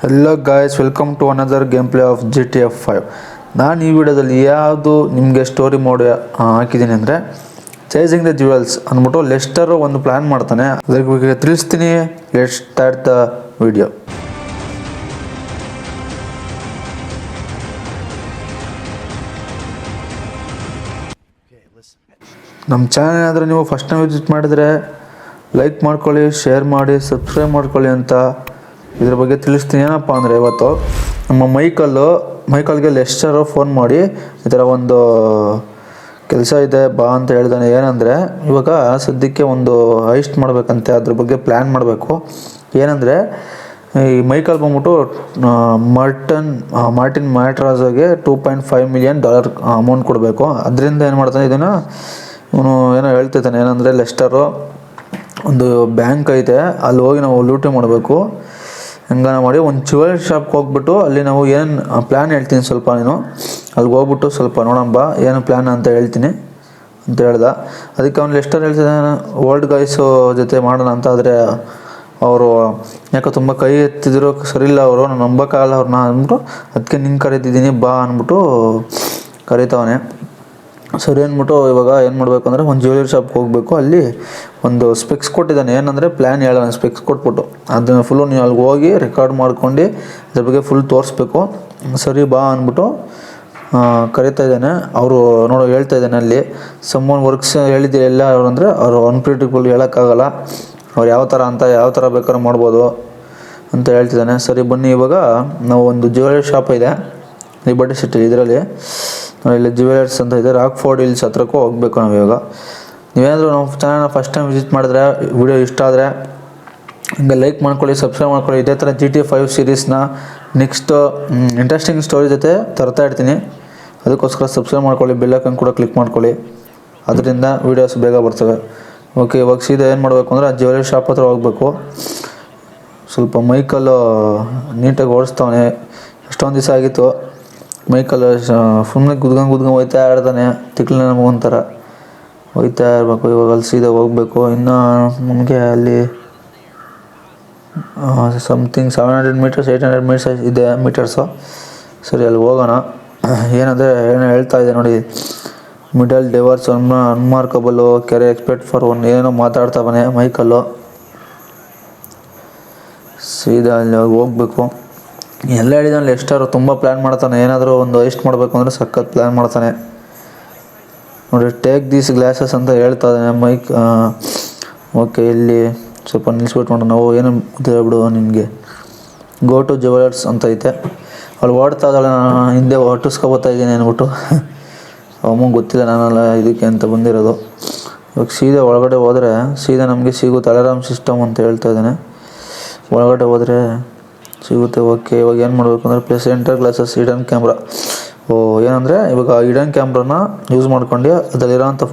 Hello guys, welcome to another gameplay of GTA 5. ನಾನು ಈ ವಿಡಿಯೋದಲ್ಲಿ ಯಾವುದು ನಿಮಗೆ ಸ್ಟೋರಿ ಮೋಡ್ ಹಾಕಿದ್ದೀನಿ ಅಂದರೆ ಚೇಸಿಂಗ್ ದ ಜ್ಯುವೆಲ್ಸ್ ಅಂದ್ಬಿಟ್ಟು ಲೆಸ್ಟರು ಒಂದು ಪ್ಲ್ಯಾನ್ ಮಾಡ್ತಾನೆ. ಅದ್ರ ಬಗ್ಗೆ ತಿಳಿಸ್ತೀನಿ. Let's start the video. ನಮ್ಮ ಚಾನಲ್ ಏನಾದರೂ ನೀವು ಫಸ್ಟ್ ಟೈಮ್ ವಿಸಿಟ್ ಮಾಡಿದರೆ ಲೈಕ್ ಮಾಡ್ಕೊಳ್ಳಿ, ಶೇರ್ ಮಾಡಿ, ಸಬ್ಸ್ಕ್ರೈಬ್ ಮಾಡ್ಕೊಳ್ಳಿ ಅಂತ ಇದ್ರ ಬಗ್ಗೆ ತಿಳಿಸ್ತೀನಿ. ಏನಪ್ಪ ಅಂದರೆ ಇವತ್ತು ನಮ್ಮ ಮೈಕಲ್ಗೆ ಲೆಸ್ಟರು ಫೋನ್ ಮಾಡಿ ಈ ಥರ ಒಂದು ಕೆಲಸ ಇದೆ ಬಾ ಅಂತ ಹೇಳ್ದಾನೆ. ಏನಂದರೆ ಇವಾಗ ಸದ್ಯಕ್ಕೆ ಒಂದು ಹೈಸ್ಟ್ ಮಾಡಬೇಕಂತೆ, ಅದ್ರ ಬಗ್ಗೆ ಪ್ಲ್ಯಾನ್ ಮಾಡಬೇಕು. ಏನಂದರೆ ಈ ಮೈಕಲ್ ಬಂದ್ಬಿಟ್ಟು ಮಾರ್ಟಿನ್ ಮ್ಯಾಟ್ರಾಜ್ಗೆ $2.5 million ಅಮೌಂಟ್ ಕೊಡಬೇಕು. ಅದರಿಂದ ಏನು ಮಾಡ್ತಾನೆ, ಇದನ್ನು ಇವನು ಏನೋ ಹೇಳ್ತಿದ್ದಾನೆ. ಏನಂದರೆ ಲೆಸ್ಟರು ಒಂದು ಬ್ಯಾಂಕ್ ಐತೆ, ಅಲ್ಲಿ ಹೋಗಿ ನಾವು ಲೂಟಿ ಮಾಡಬೇಕು. ಹಂಗಾನ ಮಾಡಿ ಒಂದು ಜ್ಯುವೆಲ್ ಶಾಪ್ಗೆ ಹೋಗ್ಬಿಟ್ಟು ಅಲ್ಲಿ ನಾವು ಏನು ಪ್ಲ್ಯಾನ್ ಹೇಳ್ತೀನಿ, ಸ್ವಲ್ಪ ನೀನು ಅಲ್ಲಿಗೆ ಹೋಗ್ಬಿಟ್ಟು ಸ್ವಲ್ಪ ನೋಡಂಬ ಏನು ಪ್ಲ್ಯಾನ್ ಅಂತ ಹೇಳ್ತೀನಿ ಅಂತ ಹೇಳ್ದ. ಅದಕ್ಕೆ ಅವ್ನು ಲೆಸ್ಟರ್ ಹೇಳ್ತಿದ್ದಾನೆ ಓಲ್ಡ್ ಗೈಸು ಜೊತೆ ಮಾಡೋಣ ಅಂತ. ಆದರೆ ಅವರು ಯಾಕೋ ತುಂಬ ಕೈ ಎತ್ತಿದ್ರು, ಸರಿಯಿಲ್ಲ ಅವರು, ನಾನು ನಂಬೋಕ್ಕಾಗಲ್ಲ ಅವ್ರನ್ನ ಅಂದ್ಬಿಟ್ಟು ಅದಕ್ಕೆ ನಿಂಗೆ ಕರೀತಿದ್ದೀನಿ ಬಾ ಅಂದ್ಬಿಟ್ಟು ಕರೀತವನೆ. ಸರಿ ಅಂದ್ಬಿಟ್ಟು ಇವಾಗ ಏನು ಮಾಡಬೇಕು ಅಂದರೆ ಒಂದು ಜ್ಯುವೆಲರಿ ಶಾಪ್ಗೆ ಹೋಗಬೇಕು. ಅಲ್ಲಿ ಒಂದು ಸ್ಪೆಕ್ಸ್ ಕೊಟ್ಟಿದ್ದಾನೆ. ಏನಂದರೆ ಪ್ಲ್ಯಾನ್ ಹೇಳೋಣ, ಸ್ಪೆಕ್ಸ್ ಕೊಟ್ಬಿಟ್ಟು ಅದನ್ನು ಫುಲ್ಲು ನೀವು ಅಲ್ಲಿಗೆ ಹೋಗಿ ರೆಕಾರ್ಡ್ ಮಾಡ್ಕೊಂಡು ಅದ್ರ ಬಗ್ಗೆ ಫುಲ್ ತೋರಿಸ್ಬೇಕು. ಸರಿ ಬಾ ಅಂದ್ಬಿಟ್ಟು ಕರೀತಾ ಇದ್ದಾನೆ. ಅವರು ಹೇಳ್ತಾ ಇದ್ದಾನೆ ಅಲ್ಲಿ ಸಮ್ಮನ್ ವರ್ಕ್ಸ್ ಹೇಳಿದ್ದೀವಿ ಎಲ್ಲ. ಅವರು ಅಂದರೆ ಅವರು ಅನ್ಪ್ರಿಡಿಕ್ಟಬಲ್ ಹೇಳೋಕ್ಕಾಗಲ್ಲ, ಅವ್ರು ಯಾವ ಥರ ಬೇಕಾದ್ರೂ ಮಾಡ್ಬೋದು ಅಂತ ಹೇಳ್ತಿದ್ದಾನೆ. ಸರಿ ಬನ್ನಿ, ಇವಾಗ ನಾವು ಒಂದು ಜ್ಯುವೆಲರಿ ಶಾಪ್ ಇದೆ ಲಿಬರ್ಟಿ ಸಿಟಿ, ಇದರಲ್ಲಿ ಇಲ್ಲಿ ಜ್ಯುವೆಲರ್ಸ್ ಅಂತ ಇದೆ, ರಾಕ್ಫೋರ್ಡ್ ಹಿಲ್ಸ್ ಹತ್ರಕ್ಕೂ ಹೋಗಬೇಕು ನಾವು. ಇವಾಗ ನೀವೇನಾದರೂ ನಮ್ಮ ಚಾನಲ್ನ ಫಸ್ಟ್ ಟೈಮ್ ವಿಸಿಟ್ ಮಾಡಿದ್ರೆ, ವಿಡಿಯೋ ಇಷ್ಟ ಆದರೆ ಹಿಂಗೆ ಲೈಕ್ ಮಾಡ್ಕೊಳ್ಳಿ, ಸಬ್ಸ್ಕ್ರೈಬ್ ಮಾಡ್ಕೊಳ್ಳಿ. ಇದೇ ಥರ GTA 5 ಸೀರೀಸ್ನ ನೆಕ್ಸ್ಟ್ ಇಂಟ್ರೆಸ್ಟಿಂಗ್ ಸ್ಟೋರಿ ಜೊತೆ ತರ್ತಾ ಇರ್ತೀನಿ. ಅದಕ್ಕೋಸ್ಕರ ಸಬ್ಸ್ಕ್ರೈಬ್ ಮಾಡ್ಕೊಳ್ಳಿ, ಬೆಲ್ ಐಕಾನ್ ಕೂಡ ಕ್ಲಿಕ್ ಮಾಡ್ಕೊಳ್ಳಿ, ಅದರಿಂದ ವೀಡಿಯೋಸ್ ಬೇಗ ಬರ್ತವೆ. ಓಕೆ, ಇವಾಗ ಸೀದಾ ಏನು ಮಾಡಬೇಕು ಅಂದರೆ ಆ ಜ್ಯುವೆಲರಿ ಶಾಪ್ ಹತ್ರ ಹೋಗಬೇಕು. ಸ್ವಲ್ಪ ಮೈಕಲ್ಲು ನೀಟಾಗಿ ಓಡಿಸ್ತವನೆ. ಎಷ್ಟೊಂದು ದಿವಸ ಆಗಿತ್ತು ಮೈಕಲ್ ಸುಮ್ಮನೆ ಕುದ್ಕೊಂಡು ಹೋಯ್ತಾ ಇರ್ತಾನೆ, ತಿಕ್ಲಿನ ನಮಗೊಂಥರ ಹೋಯ್ತಾ ಇರಬೇಕು. ಇವಾಗ ಅಲ್ಲಿ ಸೀದಾ ಹೋಗಬೇಕು. ಇನ್ನು ನಮಗೆ ಅಲ್ಲಿ ಸಮಥಿಂಗ್ 700 ಮೀಟರ್ಸ್ 800 ಮೀಟರ್ಸ್ ಇದೆ ಮೀಟರ್ಸು. ಸರಿ ಅಲ್ಲಿ ಹೋಗೋಣ. ಏನಂದರೆ ಏನೋ ಹೇಳ್ತಾ ಇದೆ ನೋಡಿ, ಮಿಡಲ್ ಡೆವರ್ಸ್ ಅನ್ಮಾರ್ಕಬಲು ಕೆರೆ ಎಕ್ಸ್ಪೆಕ್ಟ್ ಫಾರ್ ಒನ್ ಏನೋ ಮಾತಾಡ್ತಾವನೆ ಮೈಕಲ್ಲು. ಸೀದಾ ಅಲ್ಲಿ ಹೋಗಬೇಕು. ಎಲ್ಲ ಹೇಳಿದಾನೆ ಲೆಸ್ಟರು ತುಂಬ ಪ್ಲ್ಯಾನ್ ಮಾಡ್ತಾನೆ. ಏನಾದರೂ ಒಂದು ಹೈಸ್ಟ್ ಮಾಡಬೇಕು ಅಂದರೆ ಸಖತ್ ಪ್ಲ್ಯಾನ್ ಮಾಡ್ತಾನೆ ನೋಡಿ. ಟೇಕ್ ದೀಸ್ ಗ್ಲಾಸಸ್ ಅಂತ ಹೇಳ್ತಾ ಇದ್ದಾನೆ ಓಕೆ, ಇಲ್ಲಿ ಸ್ವಲ್ಪ ನಿಲ್ಲಿಸ್ಬಿಟ್ಟು ನೋಡೋಣ. ನಾವು ಏನು ಹೇಳ್ಬಿಡು ನಿನಗೆ, ಗೋ ಟು ಜ್ಯುವೆಲರ್ಸ್ ಅಂತ ಐತೆ. ಅವಳು ಓಡ್ತಾ ಇದ್ದಾಳೆ, ನಾನು ಹಿಂದೆ ಹೊಟ್ಟಿಸ್ಕೊಬೋತಾ ಇದ್ದೀನಿ ಅಂದ್ಬಿಟ್ಟು. ಅಮ್ಮಂಗೆ ಗೊತ್ತಿಲ್ಲ ನಾನಲ್ಲ ಇದಕ್ಕೆ ಅಂತ ಬಂದಿರೋದು. ಇವಾಗ ಸೀದಾ ಒಳಗಡೆ ಹೋದರೆ ಸೀದಾ ನಮಗೆ ಸಿಗುತ್ತೆ ಅಲಾರಾಮ್ ಸಿಸ್ಟಮ್ ಅಂತ ಹೇಳ್ತಾ ಇದ್ದಾನೆ. ಒಳಗಡೆ ಹೋದರೆ ಸಿಗುತ್ತೆ. ಓಕೆ, ಇವಾಗ ಏನು ಮಾಡಬೇಕು ಅಂದರೆ plus enter glasses hidden camera. ಏನಂದರೆ ಇವಾಗ ಹಿಡನ್ ಕ್ಯಾಮ್ರಾನ ಯೂಸ್ ಮಾಡ್ಕೊಂಡು ಅದರಲ್ಲಿರೋಂಥ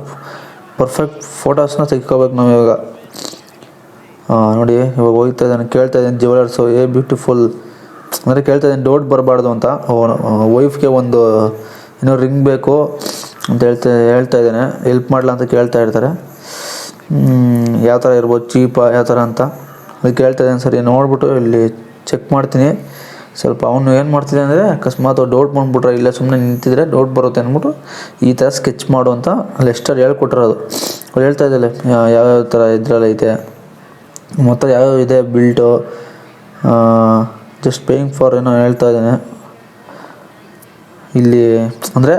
ಪರ್ಫೆಕ್ಟ್ ಫೋಟೋಸ್ನ ತೆಗೆದುಕೋಬೇಕು ನಾವು ಇವಾಗ. ನೋಡಿ ಇವಾಗ ಹೋಗ್ತಾ ಇದ್ದಾನೆ, ಕೇಳ್ತಾ ಇದ್ದಾನೆ ಜ್ಯುವೆಲರ್ಸು ಬ್ಯೂಟಿಫುಲ್ ಅಂದರೆ ಕೇಳ್ತಾ ಇದ್ದಾನೆ ಡೌಟ್ ಬರಬಾರ್ದು ಅಂತ. ವೈಫ್ಗೆ ಒಂದು ಏನೋ ರಿಂಗ್ ಬೇಕು ಅಂತ ಹೇಳ್ತಾ ಇದ್ದಾನೆ. ಹೆಲ್ಪ್ ಮಾಡಲ ಅಂತ ಕೇಳ್ತಾ ಇರ್ತಾರೆ. ಯಾವ ಥರ ಇರ್ಬೋದು, ಚೀಪಾ ಯಾವ ಥರ ಅಂತ ಅದಕ್ಕೆ ಕೇಳ್ತಾ ಇದ್ದಾನೆ. ಸರಿ ನೋಡ್ಬಿಟ್ಟು ಇಲ್ಲಿ ಚೆಕ್ ಮಾಡ್ತೀನಿ. ಸ್ವಲ್ಪ ಅವನು ಏನು ಮಾಡ್ತಿದ್ದೆ ಅಂದರೆ ಅಕಸ್ಮಾತ್ ಡೌಟ್ ಬಂದ್ಬಿಟ್ರೆ, ಇಲ್ಲ ಸುಮ್ಮನೆ ನಿಂತಿದ್ರೆ ಡೌಟ್ ಬರುತ್ತೆ ಅಂದ್ಬಿಟ್ಟು ಈ ಥರ ಸ್ಕೆಚ್ ಮಾಡು ಅಂತ ಲೆಸ್ಟರ್ ಹೇಳ್ಕೊಟ್ಟಿರೋದು. ಅವ್ರು ಹೇಳ್ತಾ ಇದ್ದಲ್ಲ ಯಾವ್ಯಾವ ಥರ ಇದ್ರಲ್ಲಿ ಐತೆ ಮತ್ತು ಯಾವ್ಯಾವ ಇದೆ ಬಿಲ್ಟು, ಜಸ್ಟ್ ಪೇಯಿಂಗ್ ಫಾರ್ ಏನೋ ಹೇಳ್ತಾ ಇದ್ದಾನೆ ಇಲ್ಲಿ. ಅಂದರೆ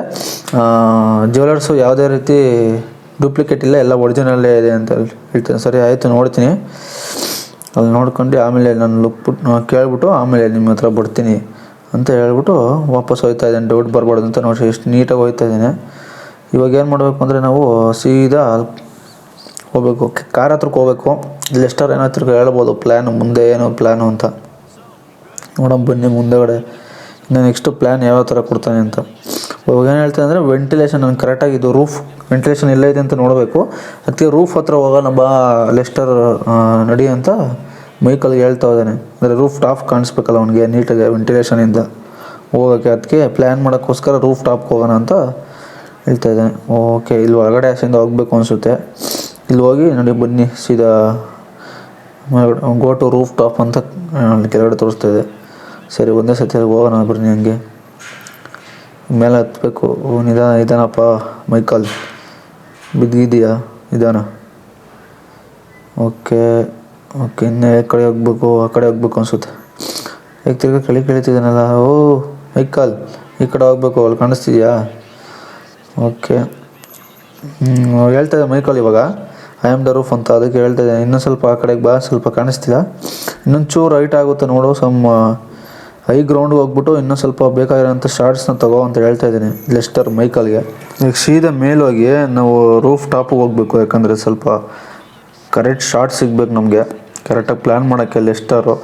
ಜ್ಯುವೆಲರ್ಸು ಯಾವುದೇ ರೀತಿ ಡೂಪ್ಲಿಕೇಟ್ ಇಲ್ಲ, ಎಲ್ಲ ಒರಿಜಿನಲ್ಲೇ ಇದೆ ಅಂತ ಹೇಳ್ತಾನೆ. ಸರಿ ಆಯಿತು, ನೋಡ್ತೀನಿ. ಅಲ್ಲಿ ನೋಡ್ಕೊಂಡು ಆಮೇಲೆ ನಾನು ಕೇಳ್ಬಿಟ್ಟು ಆಮೇಲೆ ನಿಮ್ಮ ಹತ್ರ ಬರ್ತೀನಿ ಅಂತ ಹೇಳ್ಬಿಟ್ಟು ವಾಪಸ್ ಹೋಗ್ತಾ ಇದ್ದೇನೆ. ಡೌಟ್ ಬರಬಾರ್ದು ಅಂತ ನೋಡಿ ಎಷ್ಟು ನೀಟಾಗಿ ಹೋಗ್ತಾ ಇದ್ದೇನೆ. ಇವಾಗ ಏನು ಮಾಡಬೇಕು ಅಂದರೆ ನಾವು ಸೀದಾ ಹೋಗಬೇಕು, ಕಾರ್ ಹತ್ರಕ್ಕೆ ಹೋಗಬೇಕು. ಲೆಸ್ಟರ್ ಏನೋ ಹತ್ರ ಹೇಳ್ಬೋದು ಪ್ಲ್ಯಾನು, ಮುಂದೆ ಏನೋ ಪ್ಲ್ಯಾನು ಅಂತ ನೋಡೋಣ ಬನ್ನಿ ಮುಂದೆಗಡೆ. ಇನ್ನು ನೆಕ್ಸ್ಟು ಪ್ಲ್ಯಾನ್ ಯಾವ ಥರ ಕೊಡ್ತಾನೆ ಅಂತ. ಇವಾಗ ಏನು ಹೇಳ್ತಾನೆ ಅಂದರೆ ವೆಂಟಿಲೇಷನ್ ನನಗೆ ಕರೆಕ್ಟಾಗಿದ್ದು ರೂಫ್ ವೆಂಟಿಲೇಷನ್ ಎಲ್ಲ ಇದೆ ಅಂತ ನೋಡಬೇಕು. ಅದಕ್ಕೆ ರೂಫ್ ಹತ್ರ ಹೋಗೋಣ ಬಾ ಲೆಸ್ಟರ್ ನಡಿ ಅಂತ ಮೈಕಲ್ಗೆ ಹೇಳ್ತಾ ಇದ್ದಾನೆ. ಅಂದರೆ ರೂಫ್ ಟಾಪ್ ಕಾಣಿಸ್ಬೇಕಲ್ಲ ಅವನಿಗೆ ನೀಟಾಗಿ ವೆಂಟಿಲೇಷನಿಂದ ಹೋಗೋಕ್ಕೆ. ಅದಕ್ಕೆ ಪ್ಲ್ಯಾನ್ ಮಾಡೋಕ್ಕೋಸ್ಕರ ರೂಫ್ ಟಾಪ್ಗೆ ಹೋಗೋಣ ಅಂತ ಹೇಳ್ತಾ ಇದ್ದಾನೆ. ಓಕೆ, ಇಲ್ಲಿ ಒಳಗಡೆ ಆಸೆಯಿಂದ ಹೋಗಬೇಕು ಅನಿಸುತ್ತೆ. ಇಲ್ಲಿ ಹೋಗಿ ನೋಡಿ ಬನ್ನಿ ಸೀದಾ ಗೋ ಟು ರೂಫ್ ಟಾಪ್ ಅಂತ ಕೆಳಗಡೆ ತೋರಿಸ್ತಾ ಇದೆ. ಸರಿ ಒಂದೇ ಸತಿ ಹೋಗೋಣ ಬನ್ನಿ ಹಂಗೆ ಮೇಲೆ ಹತ್ಬೇಕು. ಇದಾನಪ್ಪ ಮೈಕಲ್, ಬಿದ್ದಿದೆಯಾ? ಇದಾನ. ಓಕೆ ಓಕೆ, ಇನ್ನೇ ಕಡೆ ಹೋಗ್ಬೇಕು, ಆ ಕಡೆ ಹೋಗ್ಬೇಕು ಅನಿಸುತ್ತೆ. ಈಗ ತಿರ್ಗಿ ಕಳಿತಿದ್ದಾನಲ್ಲ. ಓ ಮೈಕಲ್, ಈ ಕಡೆ ಹೋಗ್ಬೇಕು, ಅಲ್ಲಿ ಕಾಣಿಸ್ತಿದ್ಯಾ? ಓಕೆ, ಹೇಳ್ತಾಯಿದ್ದೆ ಮೈಕಲ್ ಇವಾಗ ಐ ಆಮ್ ದ ರೂಫ್ ಅಂತ, ಅದಕ್ಕೆ ಹೇಳ್ತಾಯಿದ್ದೆ ಇನ್ನೊಂದು ಸ್ವಲ್ಪ ಆ ಕಡೆಗೆ ಬಾ, ಸ್ವಲ್ಪ ಕಾಣಿಸ್ತಿಲ್ಲ, ಇನ್ನೊಂದು ಚೂರು ರೈಟ್ ಆಗುತ್ತೆ ನೋಡು, ಹೈ ಗ್ರೌಂಡ್ಗೆ ಹೋಗ್ಬಿಟ್ಟು ಇನ್ನೂ ಸ್ವಲ್ಪ ಬೇಕಾಗಿರೋಂಥ ಶಾರ್ಟ್ಸ್ನ ತಗೋ ಅಂತ ಹೇಳ್ತಾ ಇದ್ದೀನಿ ಲೆಸ್ಟರ್ ಮೈಕಲ್ಗೆ. ಈಗ ಸೀದಾ ಮೇಲೋಗಿ ನಾವು ರೂಫ್ ಟಾಪಿಗೆ ಹೋಗ್ಬೇಕು, ಯಾಕಂದರೆ ಸ್ವಲ್ಪ ಕರೆಕ್ಟ್ ಶಾರ್ಟ್ ಸಿಗ್ಬೇಕು ನಮಗೆ, ಕರೆಕ್ಟಾಗಿ ಪ್ಲ್ಯಾನ್ ಮಾಡೋಕ್ಕೆ. ಲೆಸ್ಟರು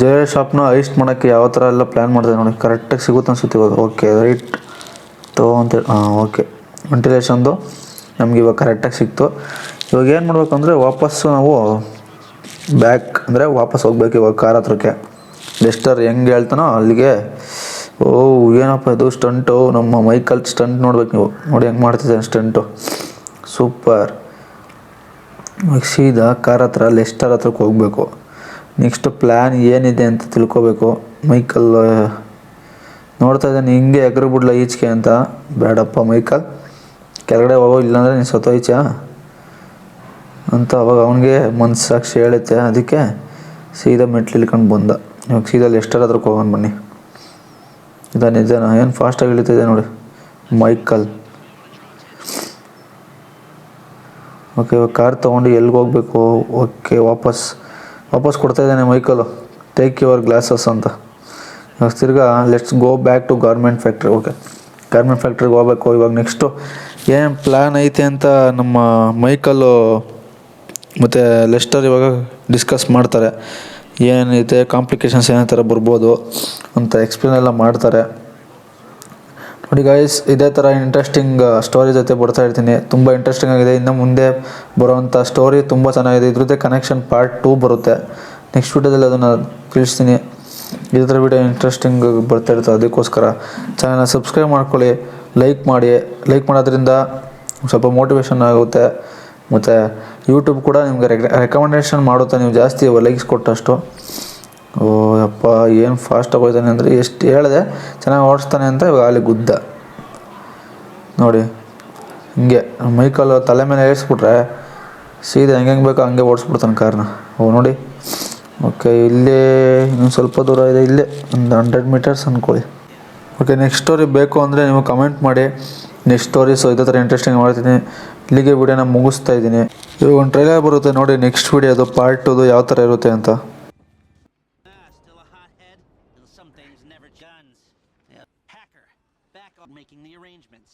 ಜಯ ಶಾಪ್ನ ಐಸ್ಟ್ ಮಾಡೋಕ್ಕೆ ಯಾವ ಥರ ಎಲ್ಲ ಪ್ಲ್ಯಾನ್ ಮಾಡ್ತಾರೆ ನೋಡಿ, ಕರೆಕ್ಟಾಗಿ ಸಿಗುತ್ತೆ ಅನ್ಸುತ್ತೆ ಇವಾಗ. ಓಕೆ ರೈಟ್ ಅಂತೇಳಿ ಓಕೆ, ವೆಂಟಿಲೇಷನ್ದು ನಮ್ಗೆ ಇವಾಗ ಕರೆಕ್ಟಾಗಿ ಸಿಕ್ತು. ಇವಾಗ ಏನು ಮಾಡಬೇಕು ಅಂದರೆ ವಾಪಸ್ಸು ನಾವು ಬ್ಯಾಕ್ ಅಂದರೆ ವಾಪಸ್ ಹೋಗ್ಬೇಕು ಇವಾಗ ಕಾರ್ ಹತ್ರಕ್ಕೆ. ಲೆಸ್ಟರ್ ಹೆಂಗೆ ಹೇಳ್ತಾನೋ ಅಲ್ಲಿಗೆ. ಓ ಏನಪ್ಪ ಇದು ಸ್ಟಂಟು, ನಮ್ಮ ಮೈಕಲ್ ಸ್ಟಂಟ್ ನೋಡ್ಬೇಕು ನೀವು, ನೋಡಿ ಹೆಂಗೆ ಮಾಡ್ತಿದ್ದಾನೆ ಸ್ಟಂಟು, ಸೂಪರ್. ಇವಾಗ ಸೀದಾ ಕಾರ್ ಹತ್ರ ಲೆಸ್ಟರ್ ಹತ್ರಕ್ಕೆ ಹೋಗಬೇಕು. ನೆಕ್ಸ್ಟ್ ಪ್ಲ್ಯಾನ್ ಏನಿದೆ ಅಂತ ತಿಳ್ಕೊಬೇಕು. ಮೈಕಲ್ ನೋಡ್ತಾ ಇದ್ದಾನೆ ಹಿಂಗೆ ಎಗರು ಬಿಡ್ಲ ಈಚೆಗೆ ಅಂತ. ಬೇಡಪ್ಪ ಮೈಕಲ್, ಕೆಳಗಡೆ ಹೋಗೋ, ಇಲ್ಲಾಂದರೆ ನೀನು ಸತ್ತೋಯ್ಚಾ ಅಂತ ಅವಾಗ ಅವನಿಗೆ ಮನಸ್ಸಾಕ್ಷಿ ಹೇಳುತ್ತೆ. ಅದಕ್ಕೆ ಸೀದಾ ಮೆಟ್ಲು ಇಳ್ಕೊಂಡು ಬಂದ. ಇವಾಗ ಸೀದಾ ಲೆಸ್ಟರ್ ಹತ್ರಕ್ಕೆ ಹೋಗೋಣ ಬನ್ನಿ. ನಿಜಾನ ಏನು ಫಾಸ್ಟಾಗಿ ಇಳಿತಿದೆ ನೋಡಿ ಮೈಕಲ್. ಓಕೆ, ಇವಾಗ ಕಾರ್ ತೊಗೊಂಡು ಎಲ್ಲಿಗೆ ಹೋಗಬೇಕು? ಓಕೆ, ವಾಪಸ್ ಕೊಡ್ತಾ ಇದ್ದಾನೆ ಮೈಕಲು, ಟೇಕ್ ಯುವರ್ ಗ್ಲಾಸಸ್ ಅಂತ. ಇವಾಗ ತಿರ್ಗಾ let's go back to garment factory. Okay, garment ಫ್ಯಾಕ್ಟ್ರಿಗೆ ಹೋಗ್ಬೇಕು. ಇವಾಗ ನೆಕ್ಸ್ಟು ಏನು ಪ್ಲ್ಯಾನ್ ಐತೆ ಅಂತ ನಮ್ಮ ಮೈಕಲ್ಲು ಮತ್ತು ಲೆಸ್ಟರ್ ಇವಾಗ ಡಿಸ್ಕಸ್ ಮಾಡ್ತಾರೆ. ಏನೈತೆ ಕಾಂಪ್ಲಿಕೇಶನ್ಸ್ ಏನೇ ಥರ ಬರ್ಬೋದು ಅಂತ ಎಕ್ಸ್ಪ್ಲೇನ್ ಎಲ್ಲ ಮಾಡ್ತಾರೆ. ನೋಡಿ ಗಾಯ್ಸ್, ಇದೇ ಥರ ಇಂಟ್ರೆಸ್ಟಿಂಗ್ ಸ್ಟೋರಿ ಜೊತೆ ಬರ್ತಾ ಇರ್ತೀನಿ. ತುಂಬ ಇಂಟ್ರೆಸ್ಟಿಂಗ್ ಆಗಿದೆ. ಇನ್ನು ಮುಂದೆ ಬರೋವಂಥ ಸ್ಟೋರಿ ತುಂಬ ಚೆನ್ನಾಗಿದೆ. ಇದ್ರದ್ದೇ ಕನೆಕ್ಷನ್ ಪಾರ್ಟ್ 2 ಬರುತ್ತೆ. ನೆಕ್ಸ್ಟ್ ವೀಡಿಯೋದಲ್ಲಿ ಅದನ್ನು ತಿಳಿಸ್ತೀನಿ. ಇದೇ ಥರ ವೀಡಿಯೋ ಇಂಟ್ರೆಸ್ಟಿಂಗ್ ಬರ್ತಾ ಇರುತ್ತೆ. ಅದಕ್ಕೋಸ್ಕರ ಚಾನಲ್ನ ಸಬ್ಸ್ಕ್ರೈಬ್ ಮಾಡ್ಕೊಳ್ಳಿ, ಲೈಕ್ ಮಾಡೋದ್ರಿಂದ ಸ್ವಲ್ಪ ಮೋಟಿವೇಶನ್ ಆಗುತ್ತೆ. ಮತ್ತು ಯೂಟ್ಯೂಬ್ ಕೂಡ ನಿಮಗೆ ರೆಕಮೆಂಡೇಷನ್ ಮಾಡುತ್ತೆ, ನೀವು ಜಾಸ್ತಿ ಲೈಕ್ಸ್ ಕೊಟ್ಟಷ್ಟು. ಓ ಅಪ್ಪ, ಏನು ಫಾಸ್ಟಾಗಿ ಹೋಗ್ತಾನೆ ಅಂದರೆ, ಎಷ್ಟು ಹೇಳಿದೆ ಚೆನ್ನಾಗಿ ಓಡಿಸ್ತಾನೆ ಅಂತ, ಇವಾಗ ಅಲ್ಲಿ ಗುದ್ದ ನೋಡಿ. ಹಿಂಗೆ ಮೈಕಲ್ ತಲೆ ಮೇಲೆ ಏರಿಸ್ಬಿಟ್ರೆ ಸೀದಾ ಹೆಂಗೆ ಬೇಕೋ ಹಂಗೆ ಓಡಿಸ್ಬಿಡ್ತಾನೆ ಕಾರ್ನ. ಓ ನೋಡಿ. ಓಕೆ, ಇಲ್ಲೇ ಇನ್ನೊಂದು ಸ್ವಲ್ಪ ದೂರ ಇದೆ, ಇಲ್ಲೇ ಒಂದು 100 ಮೀಟರ್ಸ್ ಅಂದ್ಕೊಳ್ಳಿ. ಓಕೆ, ನೆಕ್ಸ್ಟ್ ಸ್ಟೋರಿ ಬೇಕು ಅಂದರೆ ನೀವು ಕಮೆಂಟ್ ಮಾಡಿ. ನೆಕ್ಸ್ಟ್ ಸ್ಟೋರೀಸು ಇದೇ ಥರ ಇಂಟ್ರೆಸ್ಟಿಂಗ್ ಮಾಡ್ತೀನಿ. ಇಲ್ಲಿಗೆ ವಿಡಿಯೋನ ಮುಗಿಸ್ತಾ ಇದ್ದೀನಿ. ಇವಾಗ ಒಂದು ಟ್ರೈಲರ್ ಬರುತ್ತೆ ನೋಡಿ, ನೆಕ್ಸ್ಟ್ ವಿಡಿಯೋದು ಪಾರ್ಟ್ 2 ಯಾವ ಥರ ಇರುತ್ತೆ ಅಂತ. Some things never guns. Hacker, back on making the arrangements.